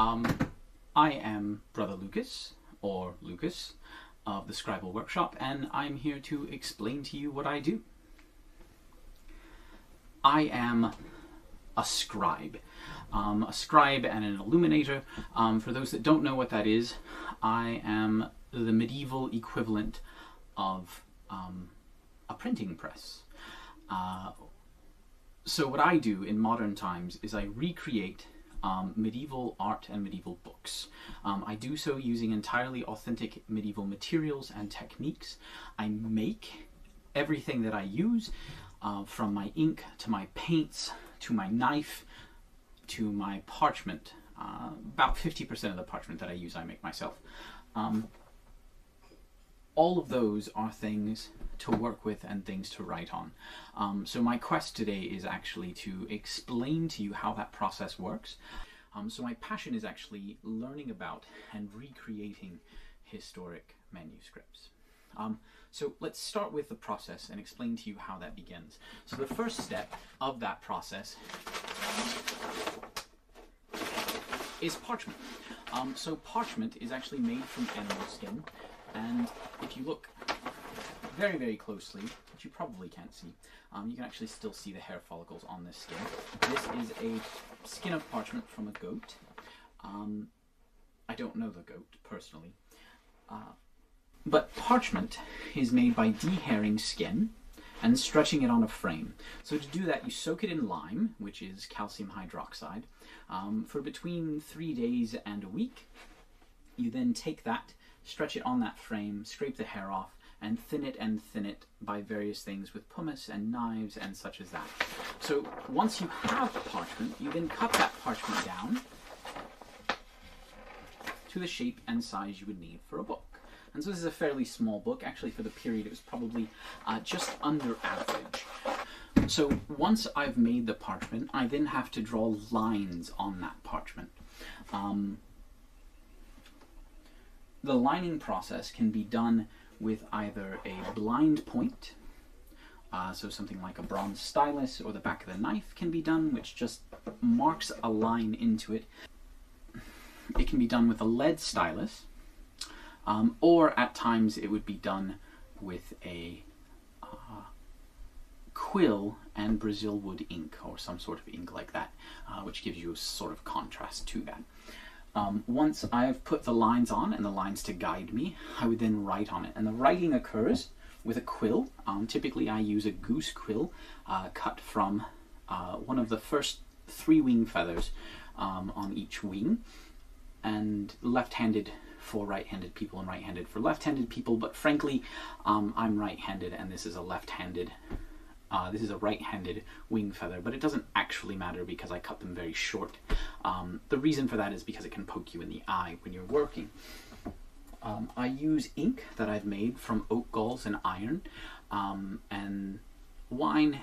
I am Brother Lucas, or Lucas, of the Scribal Workshop, and I'm here to explain to you what I do. I am a scribe. A scribe and an illuminator. For those that don't know what that is, I am the medieval equivalent of a printing press. So what I do in modern times is I recreate medieval art and medieval books. I do so using entirely authentic medieval materials and techniques. I make everything that I use, from my ink to my paints to my knife to my parchment. About 50% of the parchment that I use I make myself. All of those are things to work with and things to write on. So my quest today is actually to explain to you how that process works. So my passion is actually learning about and recreating historic manuscripts. So let's start with the process and explain to you how that begins. So the first step of that process is parchment. So parchment is actually made from animal skin, and if you look very, very closely, which you probably can't see, you can actually still see the hair follicles on this skin. This is a skin of parchment from a goat. I don't know the goat personally. But parchment is made by dehairing skin and stretching it on a frame. So to do that, you soak it in lime, which is calcium hydroxide, for between 3 days and a week. You then take that, stretch it on that frame, scrape the hair off, and thin it by various things with pumice and knives and such as that. So once you have parchment, you then cut that parchment down to the shape and size you would need for a book. And so this is a fairly small book. Actually, for the period, it was probably just under average. So once I've made the parchment, I then have to draw lines on that parchment. The lining process can be done with either a blind point, so something like a bronze stylus, or the back of the knife can be done, which just marks a line into it. It can be done with a lead stylus, or at times it would be done with a quill and Brazil wood ink, or some sort of ink like that, which gives you a sort of contrast to that. Once I've put the lines on and the lines to guide me, I would then write on it. And the writing occurs with a quill. Typically I use a goose quill cut from one of the first 3 wing feathers on each wing, and left-handed for right-handed people and right-handed for left-handed people, but frankly I'm right-handed and this is a left-handed this is a right-handed wing feather, but it doesn't actually matter because I cut them very short. The reason for that is because it can poke you in the eye when you're working. I use ink that I've made from oak galls and iron, and wine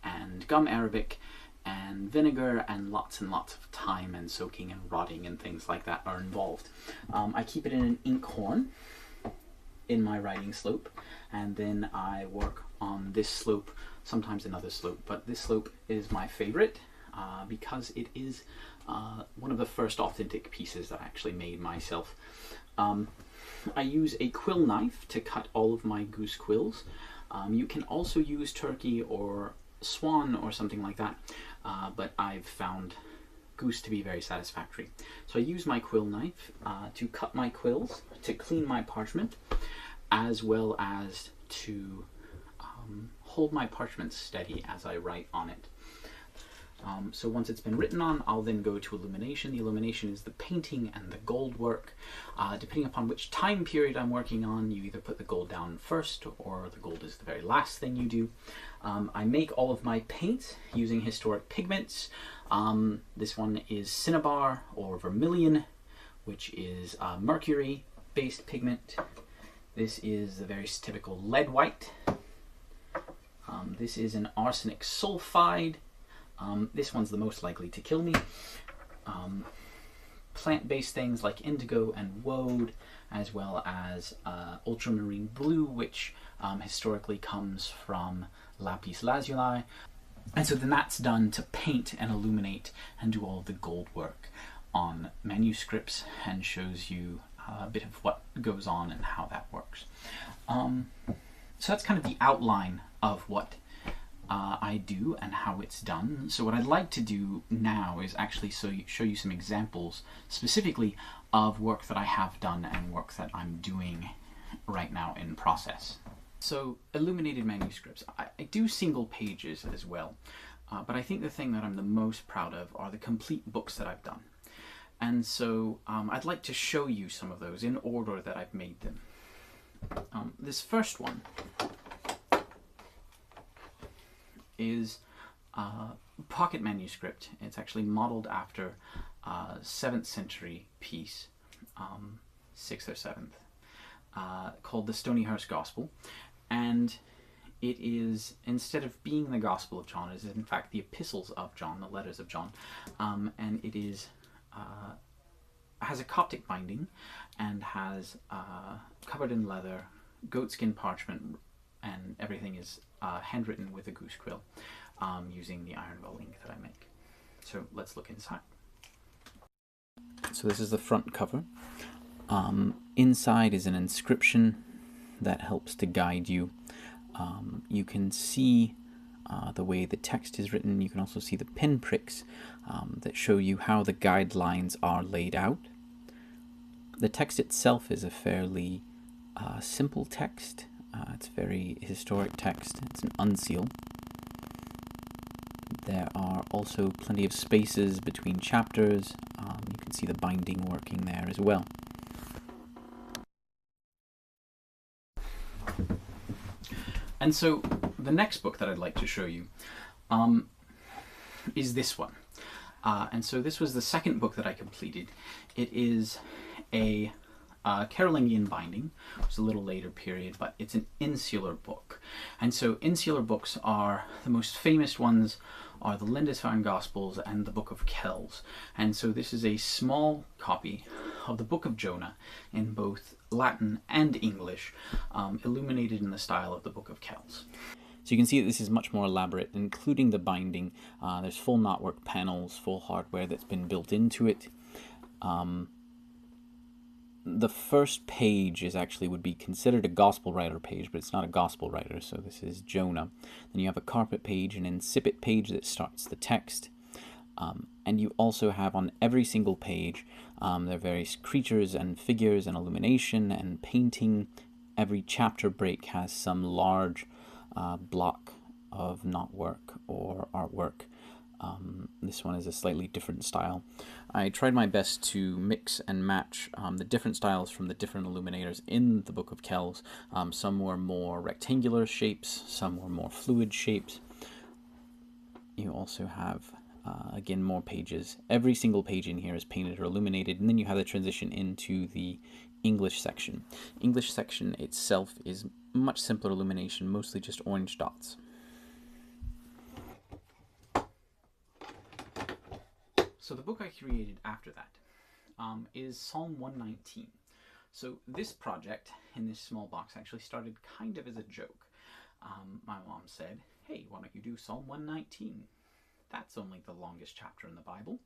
and gum arabic and vinegar, and lots of time and soaking and rotting and things like that are involved. I keep it in an ink horn in my writing slope, and then I work on this slope, sometimes another slope, but this slope is my favorite because it is one of the first authentic pieces that I actually made myself. I use a quill knife to cut all of my goose quills. You can also use turkey or swan or something like that, but I've found goose to be very satisfactory. So I use my quill knife to cut my quills, to clean my parchment, as well as to hold my parchment steady as I write on it. So once it's been written on, I'll then go to illumination. The illumination is the painting and the gold work. Depending upon which time period I'm working on, you either put the gold down first or the gold is the very last thing you do. I make all of my paints using historic pigments. This one is cinnabar or vermilion, which is mercury-based pigment. This is the very typical lead white. This is an arsenic sulfide. This one's the most likely to kill me. Plant-based things like indigo and woad, as well as ultramarine blue, which historically comes from lapis lazuli. And so then that's done to paint and illuminate and do all of the gold work. on manuscripts and shows you a bit of what goes on and how that works. So that's kind of the outline of what I do and how it's done. So what I'd like to do now is actually show you some examples specifically of work that I have done and work that I'm doing right now in process. So illuminated manuscripts. I do single pages as well, but I think the thing that I'm the most proud of are the complete books that I've done. And so I'd like to show you some of those in order that I've made them. This first one is a pocket manuscript. It's actually modeled after a 7th century piece, 6th or 7th, called the Stonyhurst Gospel. And it is, instead of being the Gospel of John, it is in fact the epistles of John, the letters of John. And it is has a Coptic binding and has covered in leather, goatskin parchment, and everything is handwritten with a goose quill using the iron bowl ink that I make. So let's look inside. So this is the front cover. Inside is an inscription that helps to guide you. You can see the way the text is written. You can also see the pinpricks that show you how the guidelines are laid out. The text itself is a fairly simple text. It's very historic text. It's an unseal. There are also plenty of spaces between chapters. You can see the binding working there as well. And so the next book that I'd like to show you is this one. And so this was the second book that I completed. It is a Carolingian binding. It's a little later period, but it's an insular book. And so insular books are, the most famous ones are the Lindisfarne Gospels and the Book of Kells. And so this is a small copy of the Book of Jonah in both Latin and English, illuminated in the style of the Book of Kells. So you can see that this is much more elaborate, including the binding. There's full knotwork panels, full hardware that's been built into it. The first page would be considered a gospel writer page, but it's not a gospel writer, so this is Jonah. Then you have a carpet page, an incipit page that starts the text. And you also have on every single page, there are various creatures and figures and illumination and painting. Every chapter break has some large block of knotwork or artwork. This one is a slightly different style. I tried my best to mix and match the different styles from the different illuminators in the Book of Kells. Some were more rectangular shapes, some were more fluid shapes. You also have, again, more pages. Every single page in here is painted or illuminated, and then you have the transition into the English section. English section itself is much simpler illumination, mostly just orange dots. So the book I created after that is Psalm 119. So this project in this small box actually started kind of as a joke. My mom said, "Hey, why don't you do Psalm 119? That's only the longest chapter in the Bible."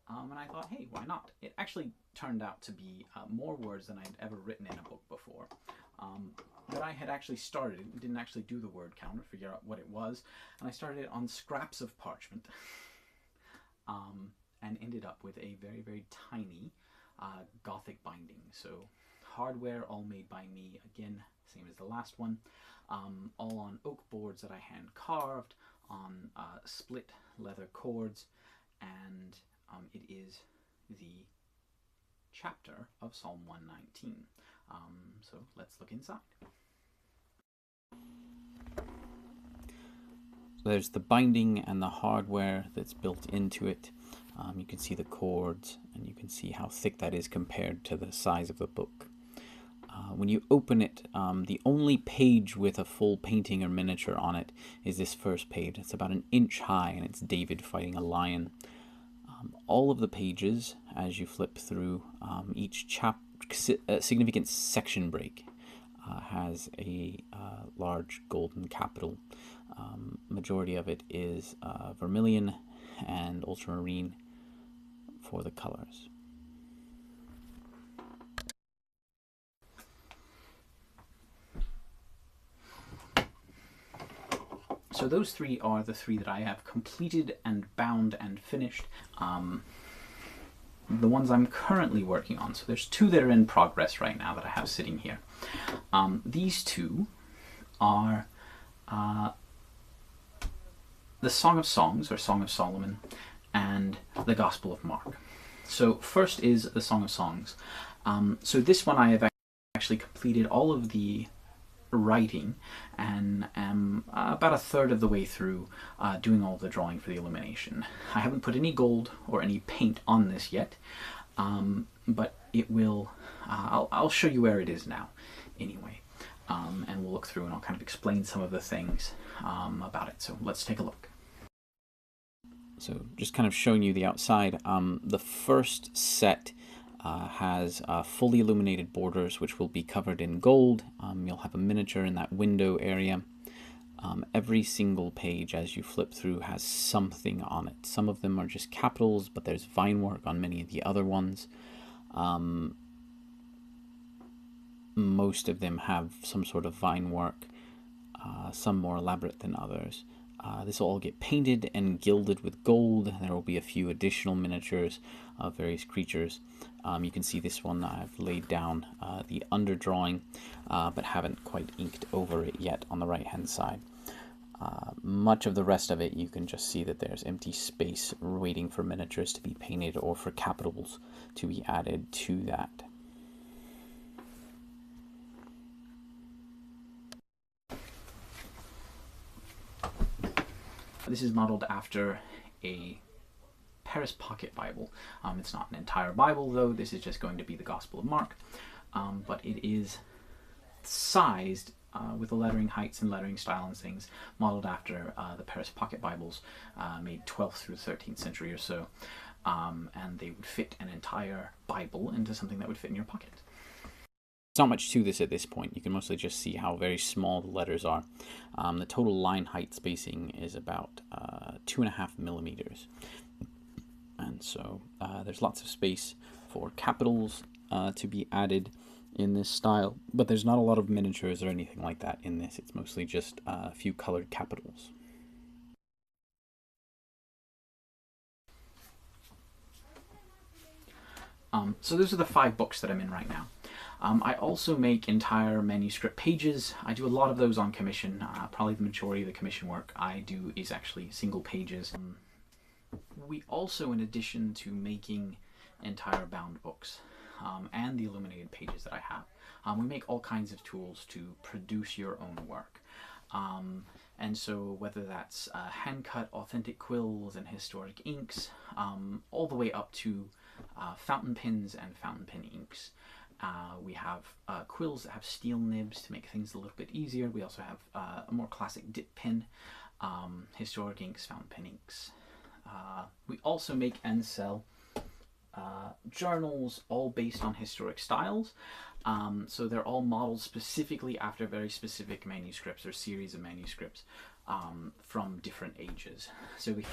And I thought, hey, why not? It actually turned out to be more words than I'd ever written in a book before. But I had actually started it, didn't actually do the word count or figure out what it was, and I started it on scraps of parchment. And ended up with a very, very tiny Gothic binding. So hardware all made by me, again, same as the last one, all on oak boards that I hand carved, on split leather cords, and it is the chapter of Psalm 119. So let's look inside. So there's the binding and the hardware that's built into it. You can see the cords, and you can see how thick that is compared to the size of the book. When you open it, the only page with a full painting or miniature on it is this first page. It's about an inch high, and it's David fighting a lion. All of the pages, as you flip through, each significant section break has a large golden capital. Majority of it is vermilion and ultramarine for the colors. So those three are the three that I have completed and bound and finished. The ones I'm currently working on. So there's two that are in progress right now that I have sitting here. These two are the Song of Songs, or Song of Solomon, and the Gospel of Mark. So first is the Song of Songs. So this one I have actually completed all of the writing and am about a third of the way through doing all the drawing for the illumination. I haven't put any gold or any paint on this yet, but it will, I'll show you where it is now anyway, and we'll look through and I'll kind of explain some of the things about it. So let's take a look. So just kind of showing you the outside, the first set has fully illuminated borders which will be covered in gold. You'll have a miniature in that window area. Every single page as you flip through has something on it. Some of them are just capitals, but there's vine work on many of the other ones. Most of them have some sort of vine work, some more elaborate than others. This will all get painted and gilded with gold. There will be a few additional miniatures of various creatures. You can see this one I've laid down the underdrawing, but haven't quite inked over it yet on the right hand side. Much of the rest of it you can just see that there's empty space waiting for miniatures to be painted or for capitals to be added to that. This is modeled after a Paris Pocket Bible. It's not an entire Bible though, this is just going to be the Gospel of Mark, but it is sized with the lettering heights and lettering style and things modeled after the Paris Pocket Bibles made 12th through 13th century or so, and they would fit an entire Bible into something that would fit in your pocket. There's not much to this at this point. You can mostly just see how very small the letters are. The total line height spacing is about 2.5 millimeters. And so there's lots of space for capitals to be added in this style, but there's not a lot of miniatures or anything like that in this. It's mostly just a few colored capitals. So those are the 5 books that I'm in right now. I also make entire manuscript pages. I do a lot of those on commission. Probably the majority of the commission work I do is actually single pages. We also, in addition to making entire bound books and the illuminated pages that I have, we make all kinds of tools to produce your own work. And so whether that's hand-cut authentic quills and historic inks, all the way up to fountain pens and fountain pen inks. We have quills that have steel nibs to make things a little bit easier. We also have a more classic dip pen, historic inks, fountain pen inks. We also make and sell journals, all based on historic styles. So they're all modeled specifically after very specific manuscripts or series of manuscripts from different ages. So we